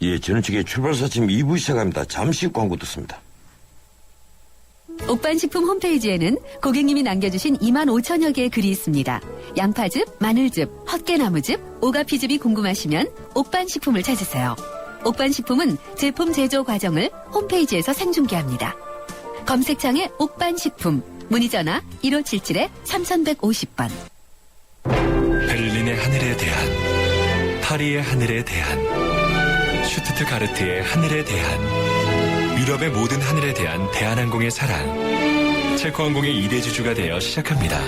예, 저는 지금 출발사침 2부 시작합니다. 잠시 광고 듣습니다. 옥반식품 홈페이지에는 고객님이 남겨주신 2만 5천여 개의 글이 있습니다. 양파즙, 마늘즙, 헛개나무즙, 오가피즙이 궁금하시면 옥반식품을 찾으세요. 옥반식품은 제품 제조 과정을 홈페이지에서 생중계합니다. 검색창에 옥반식품, 문의전화 1577-3150번. 베를린의 하늘에 대한, 파리의 하늘에 대한, 슈투트가르트의 하늘에 대한, 유럽의 모든 하늘에 대한 대한항공의 사랑. 체코항공의 2대 주주가 되어 시작합니다.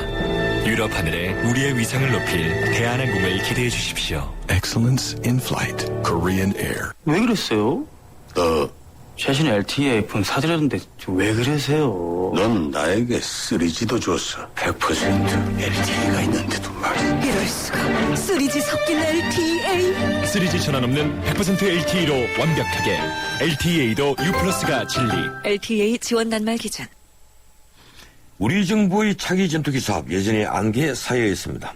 유럽 하늘에 우리의 위상을 높일 대한항공을 기대해 주십시오. Excellence in Flight, Korean Air. 왜 그랬어요? 최신 LTE 아이폰 사드렸는데 왜 그러세요? 넌 나에게 3G도 줬어. 100% LTE가 있는데도 말이야. 이럴 수가. 3G 섞인 LTA. 3G 전환 없는 100% LTE로 완벽하게. LTE도 U+가 진리. LTA 지원 낱말 기준. 우리 정부의 차기 전투기 사업 여전히 안개에 쌓여 있습니다.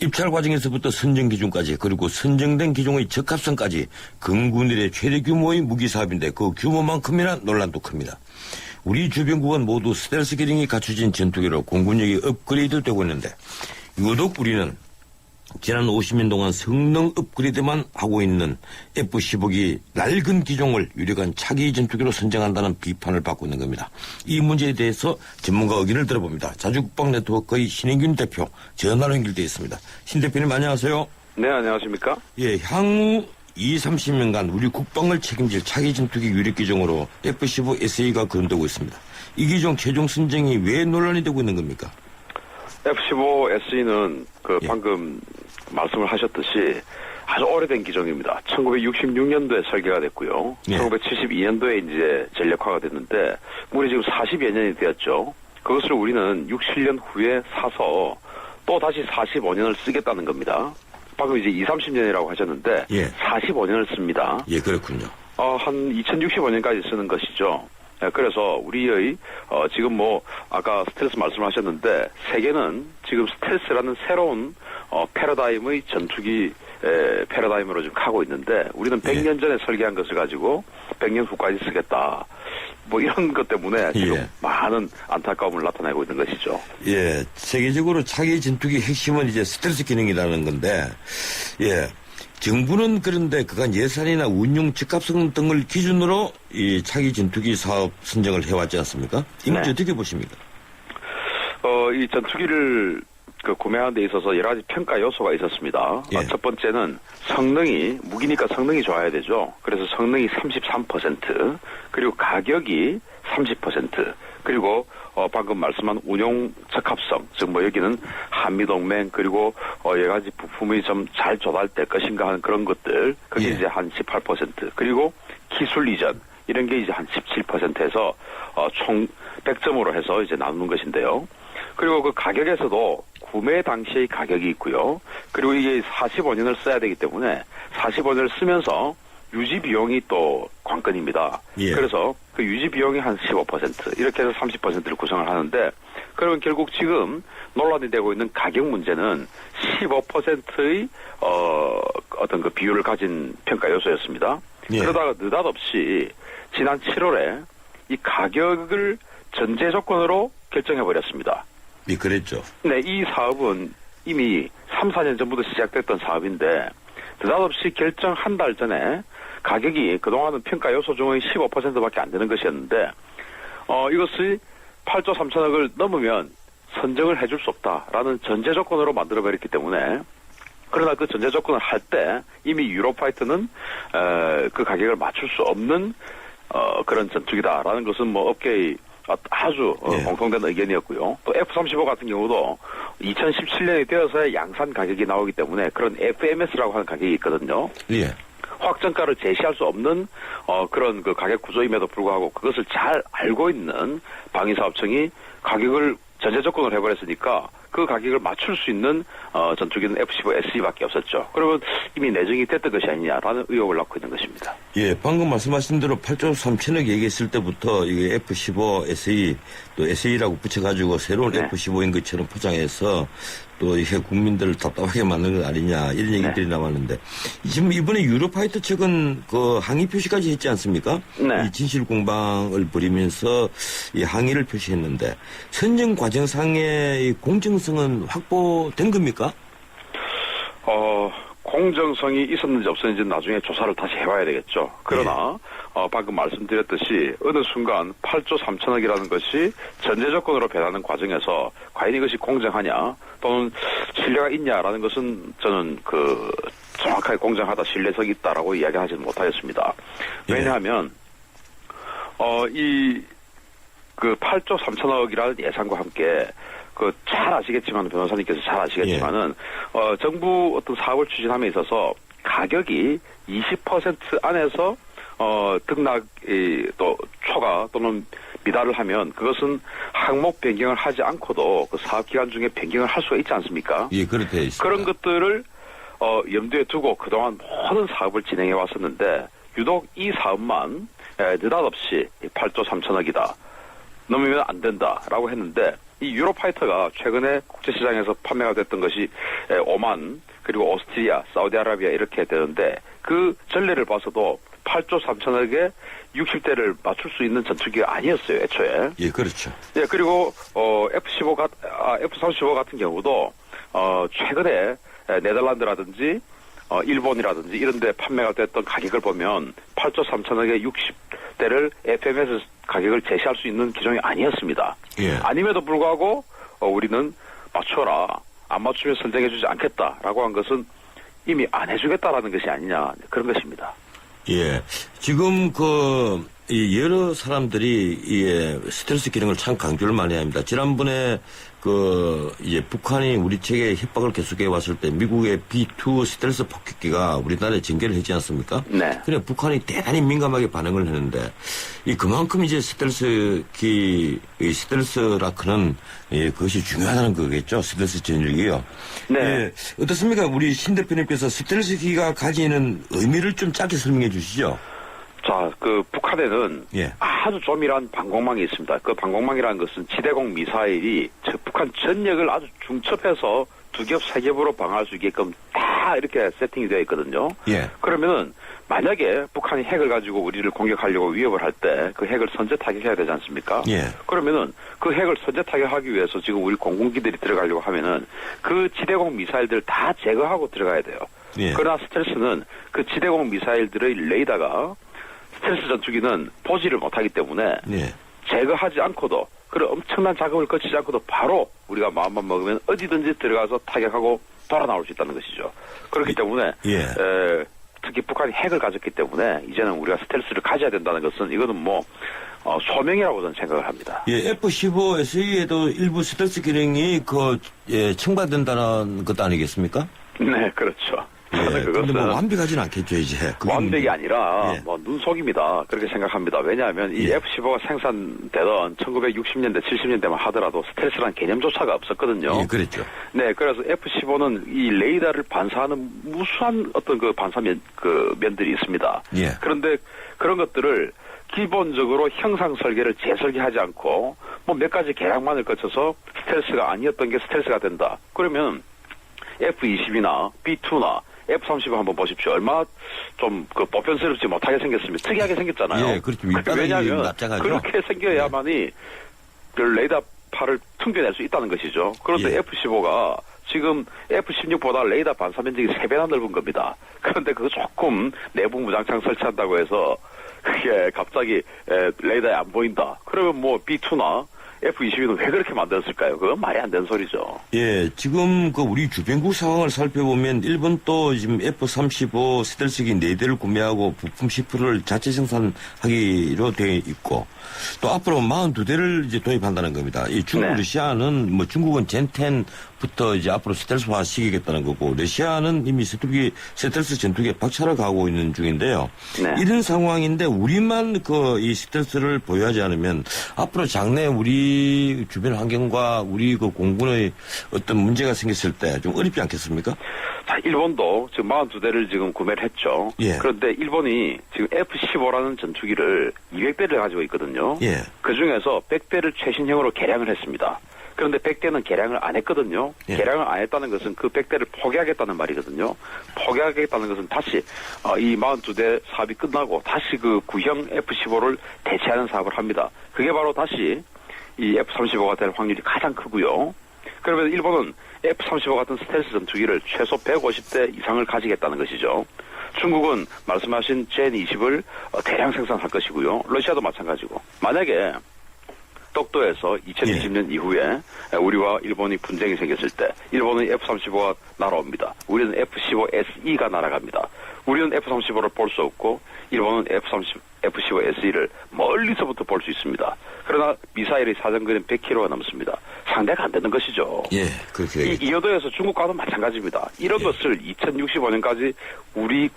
입찰 과정에서부터 선정 기준까지 그리고 선정된 기종의 적합성까지 건군일의 최대 규모의 무기 사업인데 그 규모만큼이나 논란도 큽니다. 우리 주변국은 모두 스텔스 기능이 갖춰진 전투기로 공군력이 업그레이드되고 있는데 유독 우리는 지난 50년 동안 성능 업그레이드만 하고 있는 F-15기 낡은 기종을 유력한 차기 전투기로 선정한다는 비판을 받고 있는 겁니다. 이 문제에 대해서 전문가 의견을 들어봅니다. 자주국방네트워크의 신인균 대표 전화로 연결되어 있습니다. 신 대표님 안녕하세요. 네, 안녕하십니까? 예, 향후 20-30년간 우리 국방을 책임질 차기 전투기 유력 기종으로 F-15SA가 거론되고 있습니다. 이 기종 최종 선정이 왜 논란이 되고 있는 겁니까? F-15SE는 방금 말씀을 하셨듯이 아주 오래된 기종입니다. 1966년도에 설계가 됐고요. 1972년도에 이제 전력화가 됐는데 우리 지금 40여 년이 되었죠. 그것을 우리는 6-7년 후에 사서 또 다시 45년을 쓰겠다는 겁니다. 방금 이제 20-30년이라고 하셨는데 45년을 씁니다. 예, 그렇군요. 한 2065년까지 쓰는 것이죠. 그래서 우리의 지금 아까 스텔스 말씀하셨는데 세계는 지금 스텔스라는 새로운 패러다임의 전투기 패러다임으로 지금 가고 있는데 우리는 100년 전에 설계한 것을 가지고 100년 후까지 쓰겠다. 이런 것 때문에 지금 많은 안타까움을 나타내고 있는 것이죠. 예, 세계적으로 차기 전투기 핵심은 이제 스텔스 기능이라는 건데, 예, 정부는 그런데 그간 예산이나 운용 적합성 등을 기준으로 이 차기 전투기 사업 선정을 해왔지 않습니까? 이 문제 어떻게 보십니까? 이 전투기를 구매하는 데 있어서 여러 가지 평가 요소가 있었습니다. 첫 번째는 성능이, 무기니까 성능이 좋아야 되죠. 그래서 성능이 33%, 그리고 가격이 30%, 그리고 방금 말씀한 운용 적합성, 즉 여기는 한미동맹 그리고 여러 가지 부품이 좀 잘 조달될 것인가 하는 그런 것들, 그게 이제 한 18%, 그리고 기술 이전, 이런 게 이제 한 17%에서 총 100점으로 해서 이제 나누는 것인데요. 그리고 그 가격에서도 구매 당시의 가격이 있고요. 그리고 이게 45년을 써야 되기 때문에 45년을 쓰면서 유지 비용이 또 관건입니다. 그래서 그 유지 비용이 한 15%, 이렇게 해서 30%를 구성을 하는데, 그러면 결국 지금 논란이 되고 있는 가격 문제는 15%의 어떤 그 비율을 가진 평가 요소였습니다. 그러다가 느닷없이 지난 7월에 이 가격을 전제 조건으로 결정해버렸습니다. 예, 그랬죠. 네, 이 사업은 이미 3, 4년 전부터 시작됐던 사업인데 느닷없이 결정 한 달 전에 가격이 그동안은 평가 요소 중의 15%밖에 안 되는 것이었는데 이것이 8조 3천억을 넘으면 선정을 해줄 수 없다라는 전제 조건으로 만들어버렸기 때문에, 그러나 그 전제 조건을 할 때 이미 유로파이터는 그 가격을 맞출 수 없는 그런 전투기다라는 것은 업계의 아주 공통된 의견이었고요. 또 F-35 같은 경우도 2017년이 되어서야 양산 가격이 나오기 때문에 그런 FMS라고 하는 가격이 있거든요. 확정가를 제시할 수 없는 그런 그 가격 구조임에도 불구하고 그것을 잘 알고 있는 방위사업청이 가격을 전제 조건을 해버렸으니까 그 가격을 맞출 수 있는 전투기는 F-15SE밖에 없었죠. 그러면 이미 내정이 됐던 것이 아니냐라는 의혹을 낳고 있는 것입니다. 예, 방금 말씀하신 대로 8조 3천억 얘기했을 때부터 이게 F-15SE 또 SE라고 붙여가지고 새로운 F-15인 것처럼 포장해서 또 이게 국민들을 답답하게 만드는 것 아니냐 이런 얘기들이 나왔는데, 지금 이번에 유로파이터 측은 그 항의 표시까지 했지 않습니까? 이 진실 공방을 벌이면서 이 항의를 표시했는데 선정 과정상의 공정성은 확보된 겁니까? 공정성이 있었는지 없었는지 나중에 조사를 다시 해봐야 되겠죠. 그러나 방금 말씀드렸듯이 어느 순간 8조 3천억이라는 것이 전제 조건으로 배달하는 과정에서 과연 이것이 공정하냐 또는 신뢰가 있냐라는 것은 저는 정확하게 공정하다, 신뢰성이 있다라고 이야기하지는 못하겠습니다. 왜냐하면 이 8조 3천억이라는 예산과 함께 잘 아시겠지만, 변호사님께서 잘 아시겠지만은, 정부 어떤 사업을 추진함에 있어서 가격이 20% 안에서, 또 초과 또는 미달을 하면 그것은 항목 변경을 하지 않고도 그 사업 기간 중에 변경을 할 수가 있지 않습니까? 예, 그렇게 있습니다. 그런 것들을, 염두에 두고 그동안 모든 사업을 진행해 왔었는데, 유독 이 사업만, 느닷없이 8조 3천억이다. 넘으면 안 된다라고 했는데 이 유로파이터가 최근에 국제시장에서 판매가 됐던 것이 오만, 그리고 오스트리아, 사우디아라비아 이렇게 되는데 그 전례를 봐서도 8조 3천억에 60대를 맞출 수 있는 전투기가 아니었어요, 애초에. 예, 그렇죠. 예, 그리고 F-35 같은 경우도 최근에 네덜란드라든지 일본이라든지 이런 데 판매가 됐던 가격을 보면 8조 3천억에 60대를 FMS 가격을 제시할 수 있는 기종이 아니었습니다. 예. 아님에도 불구하고 우리는 맞춰라. 안 맞추면 선정해주지 않겠다라고 한 것은 이미 안 해주겠다라는 것이 아니냐, 그런 것입니다. 예. 지금 여러 사람들이 스텔스 기능을 참 강조를 많이 합니다. 지난번에 북한이 우리 측에 협박을 계속해 왔을 때 미국의 B-2 스텔스 폭격기가 우리나라에 전개를 하지 않습니까? 네. 그래 북한이 대단히 민감하게 반응을 했는데 그만큼 이제 스텔스라크는 그것이 중요하다는 거겠죠. 스텔스 전력이요. 네. 예. 어떻습니까? 우리 신 대표님께서 스텔스기가 가지는 의미를 좀 짧게 설명해 주시죠. 자, 북한에는 아주 조밀한 방공망이 있습니다. 그 방공망이라는 것은 지대공 미사일이 북한 전역을 아주 중첩해서 2겹, 3겹으로 방어할 수 있게끔 다 이렇게 세팅이 되어 있거든요. 예. 그러면은 만약에 북한이 핵을 가지고 우리를 공격하려고 위협을 할 때 그 핵을 선제 타격해야 되지 않습니까? 예. 그러면은 그 핵을 선제 타격하기 위해서 지금 우리 공군기들이 들어가려고 하면은 그 지대공 미사일들 다 제거하고 들어가야 돼요. 예. 그러나 스텔스는 그 지대공 미사일들의 레이더가 스텔스 전투기는 보지를 못하기 때문에 제거하지 않고도 그런 엄청난 작업을 거치지 않고도 바로 우리가 마음만 먹으면 어디든지 들어가서 타격하고 돌아 나올 수 있다는 것이죠. 그렇기 때문에 특히 북한이 핵을 가졌기 때문에 이제는 우리가 스텔스를 가져야 된다는 것은 이거는 소명이라고 저는 생각을 합니다. 예, F-15 SE에도 일부 스텔스 기능이 첨가된다는 것도 아니겠습니까? 네, 그렇죠. 그런데 완벽하지는 않겠죠, 이제. 완벽이 아니라, 눈속임이다. 그렇게 생각합니다. 왜냐하면 이 F-15가 생산되던 1960년대, 70년대만 하더라도 스텔스라는 개념조차가 없었거든요. 예, 그랬죠. 네, 그래서 F-15는 이 레이더를 반사하는 무수한 어떤 면들이 있습니다. 예. 그런데 그런 것들을 기본적으로 형상 설계를 재설계하지 않고 몇 가지 계량만을 거쳐서 스텔스가 아니었던 게 스텔스가 된다. 그러면 F-22나 B-2나 F-35 한번 보십시오. 얼마나 좀 보편스럽지 못하게 생겼습니다. 특이하게 생겼잖아요. 예, 그렇죠. 왜냐하면 그렇게 생겨야만이 그 레이더파를 퉁겨낼 수 있다는 것이죠. 그런데 F-15가 지금 F-16보다 레이더 반사 면적이 3배나 넓은 겁니다. 그런데 그거 조금 내부 무장창 설치한다고 해서 그게 갑자기 레이더에 안 보인다. 그러면 B-2나 F-22는 왜 그렇게 만들었을까요? 그건 말이 안 되는 소리죠. 예, 지금 우리 주변국 상황을 살펴보면 일본도 지금 F-35 스텔스기 4대를 구매하고 부품 10%를 자체 생산하기로 되어 있고 또 앞으로 42대를 이제 도입한다는 겁니다. 이 중국, 러시아는 중국은 젠10부터 이제 앞으로 스텔스화 시키겠다는 거고 러시아는 이미 스텔스 전투기에 박차를 가고 있는 중인데요. 이런 상황인데 우리만 이 스텔스를 보유하지 않으면 앞으로 장래 우리 주변 환경과 우리 공군의 어떤 문제가 생겼을 때 좀 어렵지 않겠습니까? 자, 일본도 지금 42대를 지금 구매를 했죠. 예. 그런데 일본이 지금 F-15라는 전투기를 200대를 가지고 있거든요. 예. 그 중에서 100대를 최신형으로 개량을 했습니다. 그런데 100대는 개량을 안 했거든요. 개량을 안 했다는 것은 그 100대를 포기하겠다는 말이거든요. 포기하겠다는 것은 다시 이 42대 사업이 끝나고 다시 그 구형 F-15를 대체하는 사업을 합니다. 그게 바로 다시 이 F-35가 될 확률이 가장 크고요. 그러면 일본은 F-35 같은 스텔스 전투기를 최소 150대 이상을 가지겠다는 것이죠. 중국은 말씀하신 젠20을 대량 생산할 것이고요. 러시아도 마찬가지고. 만약에 독도에서 2020년 이후에 우리와 일본이 분쟁이 생겼을 때 일본은 F-35가 날아옵니다. 우리는 F-15SE가 날아갑니다. 우리는 F-35를 볼 수 없고 일본은 F-15SE를 멀리서부터 볼 수 있습니다. 그러나 미사일의 사정거리는 100km가 넘습니다. 상대가 안 되는 것이죠. 예, 그렇게. 이 여도에서 중국과도 마찬가지입니다. 이런 것을 2065년까지 우리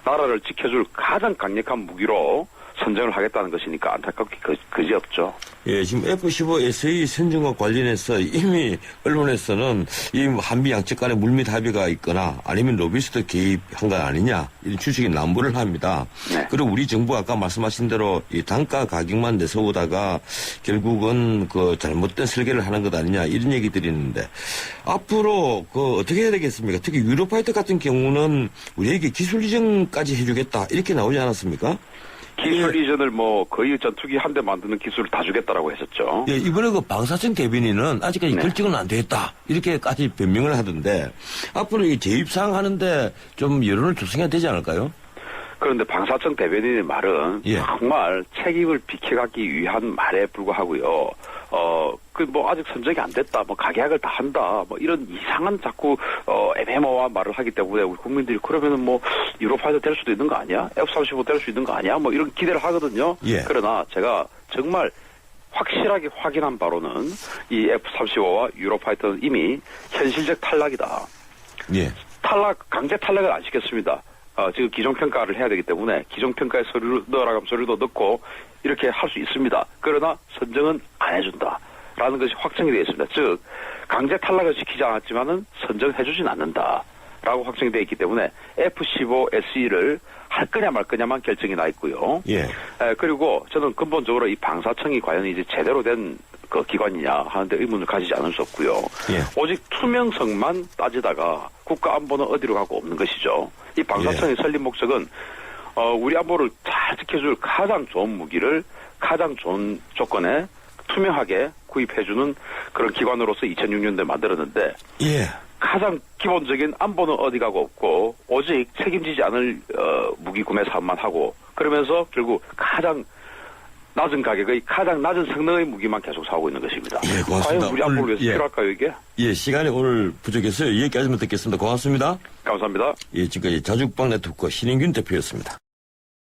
나라를 지켜줄 가장 강력한 무기로 선정을 하겠다는 것이니까 안타깝게 그지없죠. 예, 지금 F-15SE 선정과 관련해서 이미 언론에서는 이 한미 양측 간에 물밑 합의가 있거나 아니면 로비스트 개입한 거 아니냐 이런 추측이 난무를 합니다. 네. 그리고 우리 정부가 아까 말씀하신 대로 이 단가 가격만 내세우다가 결국은 그 잘못된 설계를 하는 것 아니냐 이런 얘기들이 있는데 앞으로 그 어떻게 해야 되겠습니까? 특히 유로파이터 같은 경우는 우리에게 기술 이전까지 해주겠다 이렇게 나오지 않았습니까? 기술 이전을 거의 전투기 한 대 만드는 기술을 다 주겠다라고 했었죠. 예, 이번에 그 방사청 대변인은 아직까지 네. 결정은 안 되었다. 이렇게까지 변명을 하던데 앞으로 이 재입상 하는데 좀 여론을 조성해야 되지 않을까요? 그런데 방사청 대변인의 말은 예. 정말 책임을 비켜가기 위한 말에 불과하고요. 아직 선정이 안 됐다. 가계약을 다 한다. 이런 이상한 자꾸, 애매모호한 말을 하기 때문에 우리 국민들이 그러면은 유로파이터 될 수도 있는 거 아니야? F-35 될 수 있는 거 아니야? 이런 기대를 하거든요. 예. 그러나 제가 정말 확실하게 확인한 바로는 이 F-35와 유로파이터는 이미 현실적 탈락이다. 예. 강제 탈락을 안 시켰습니다. 지금 기종평가를 해야 되기 때문에 기종평가에 서류를 넣으라고 서류도 넣고 이렇게 할 수 있습니다. 그러나 선정은 안 해준다. 라는 것이 확정이 되어 있습니다. 즉, 강제 탈락을 시키지 않았지만은 선정해주진 않는다. 라고 확정이 되어 있기 때문에 F-15SE를 할 거냐 말 거냐만 결정이 나 있고요. 예. 그리고 저는 근본적으로 이 방사청이 과연 이제 제대로 된 그 기관이냐 하는데 의문을 가지지 않을 수 없고요. 예. 오직 투명성만 따지다가 국가 안보는 어디로 가고 없는 것이죠. 이 방사청의 설립 목적은 우리 안보를 잘 지켜줄 가장 좋은 무기를 가장 좋은 조건에 투명하게 구입해주는 그런 기관으로서 2006년도에 만들었는데 예. 가장 기본적인 안보는 어디 가고 없고 오직 책임지지 않을 무기 구매 사업만 하고 그러면서 결국 가장 낮은 가격의 가장 낮은 성능의 무기만 계속 사오고 있는 것입니다. 예, 고맙습니다. 과연 우리 안보를 위해서 필요할까요 이게? 예, 시간이 오늘 부족해서요. 여기까지만 듣겠습니다. 고맙습니다. 감사합니다. 예, 지금까지 자주국방 네트워크 신인균 대표였습니다.